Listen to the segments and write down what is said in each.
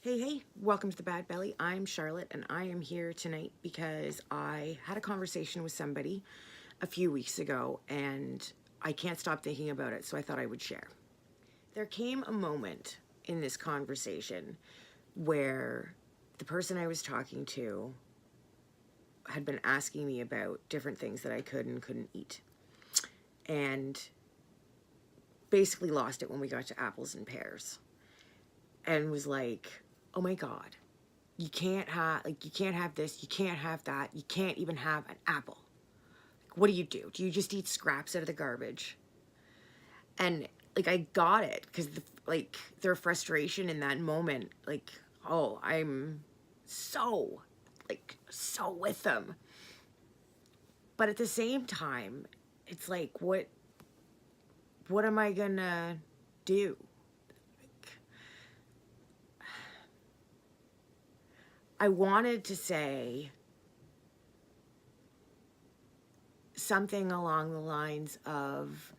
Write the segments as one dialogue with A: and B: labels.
A: Hey, welcome to the Bad Belly. I'm Charlotte, and I am here tonight because I had a conversation with somebody a few weeks ago, and I can't stop thinking about it, so I thought I would share. There came a moment in this conversation where the person I was talking to had been asking me about different things that I could and couldn't eat, and basically lost it when we got to apples and pears, and was like, oh my God, you can't have this, you can't have that, you can't even have an apple. What do? Do you just eat scraps out of the garbage? And I got it, because their frustration in that moment, oh, I'm so so with them. But at the same time, it's like, what am I gonna do? I wanted to say something along the lines of,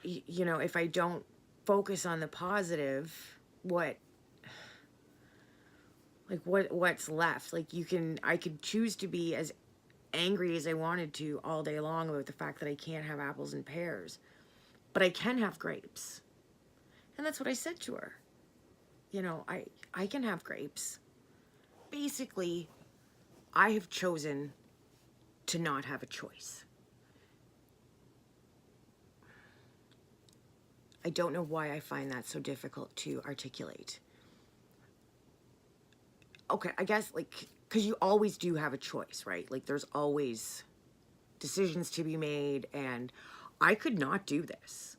A: if I don't focus on the positive, what's left? I could choose to be as angry as I wanted to all day long about the fact that I can't have apples and pears, but I can have grapes. And that's what I said to her. I can have grapes. Basically, I have chosen to not have a choice. I don't know why I find that so difficult to articulate. Okay, I guess, because you always do have a choice, right? There's always decisions to be made, and I could not do this.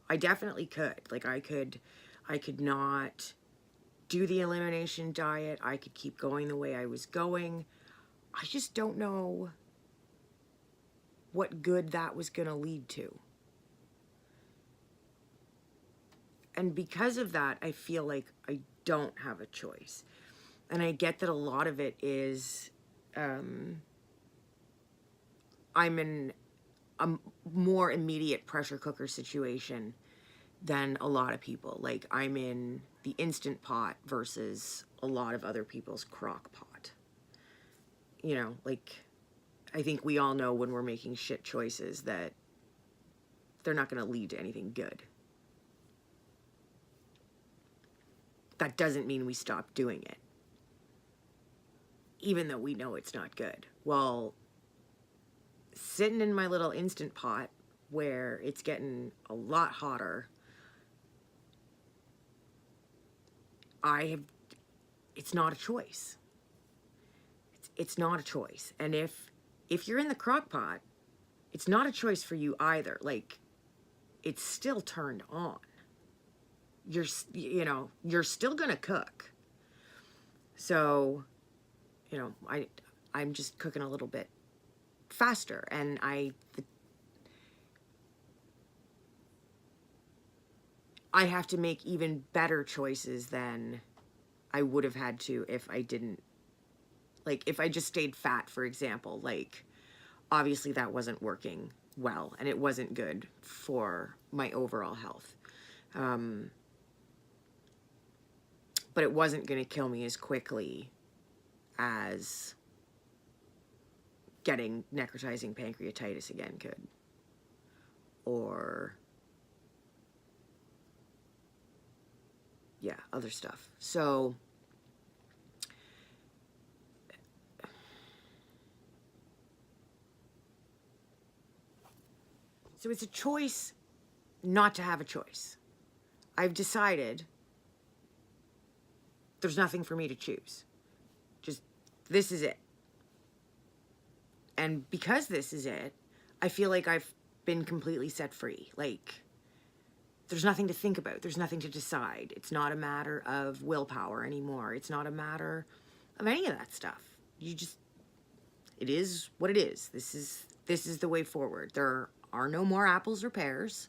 A: I definitely could. I could not do the elimination diet. I could keep going the way I was going. I just don't know what good that was going to lead to. And because of that, I feel like I don't have a choice. And I get that a lot of it is I'm in a more immediate pressure cooker situation than a lot of people. I'm in the Instant Pot versus a lot of other people's crock pot. I think we all know when we're making shit choices that they're not going to lead to anything good. That doesn't mean we stop doing it, even though we know it's not good. Well, sitting in my little Instant Pot where it's getting a lot hotter, it's not a choice. It's not a choice. And if you're in the crock pot, it's not a choice for you either. It's still turned on. You're still gonna cook. So, I'm just cooking a little bit faster, and I have to make even better choices than I would have had to if I didn't. If I just stayed fat, for example, obviously that wasn't working well, and it wasn't good for my overall health. But it wasn't going to kill me as quickly as getting necrotizing pancreatitis again could. Or, yeah, other stuff. So it's a choice not to have a choice. I've decided there's nothing for me to choose. Just, this is it. And because this is it, I feel like I've been completely set free. There's nothing to think about. There's nothing to decide. It's not a matter of willpower anymore. It's not a matter of any of that stuff. It is what it is. This is the way forward. There are no more apples or pears.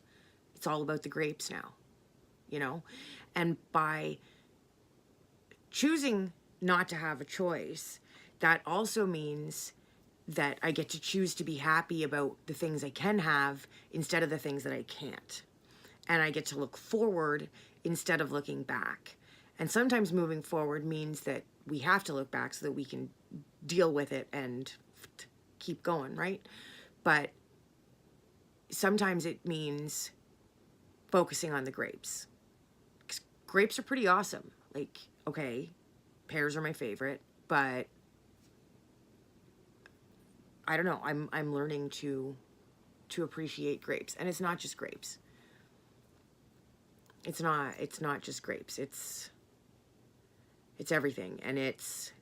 A: It's all about the grapes now, And by choosing not to have a choice, that also means that I get to choose to be happy about the things I can have instead of the things that I can't. And I get to look forward instead of looking back. And sometimes moving forward means that we have to look back so that we can deal with it and keep going, right? But sometimes it means focusing on the grapes. 'Cause grapes are pretty awesome. Like, okay, pears are my favorite, but I don't know. I'm learning to appreciate grapes, and it's not just grapes. It's not just grapes. It's everything, and it's,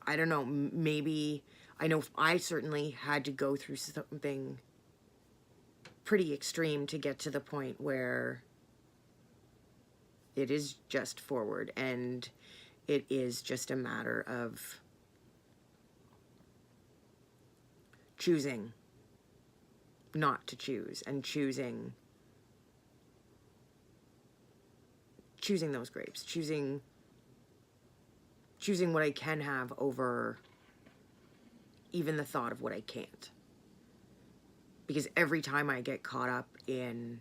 A: I don't know, maybe, I know I certainly had to go through something pretty extreme to get to the point where it is just forward, and it is just a matter of choosing not to choose, and choosing those grapes, choosing what I can have over even the thought of what I can't. Because every time I get caught up in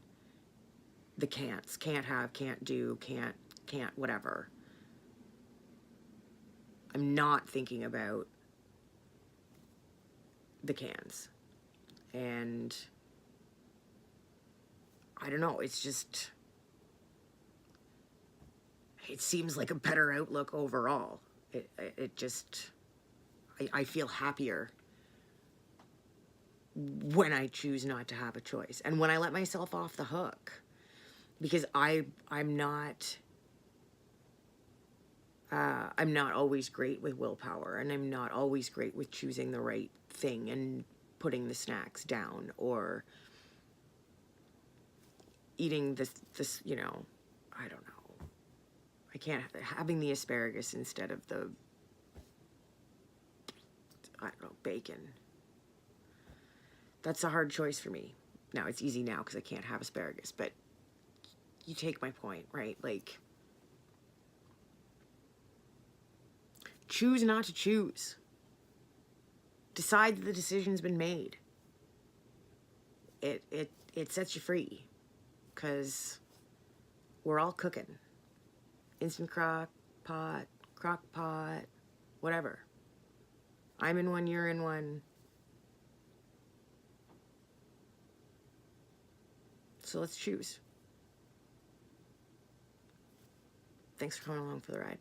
A: the can'ts, can't have, can't do, can't whatever, I'm not thinking about the cans. And I don't know, it's just, it seems like a better outlook overall. It just, I feel happier when I choose not to have a choice, and when I let myself off the hook, because I'm not always great with willpower, and I'm not always great with choosing the right thing and putting the snacks down, or eating this, you know, I don't know. I can't, having the asparagus instead of the, I don't know, bacon. That's a hard choice for me. Now, it's easy now because I can't have asparagus, but you take my point, right? Like, choose not to choose. Decide that the decision's been made. It sets you free, because we're all cooking. Instant crock pot, whatever. I'm in one, you're in one. So let's choose. Thanks for coming along for the ride.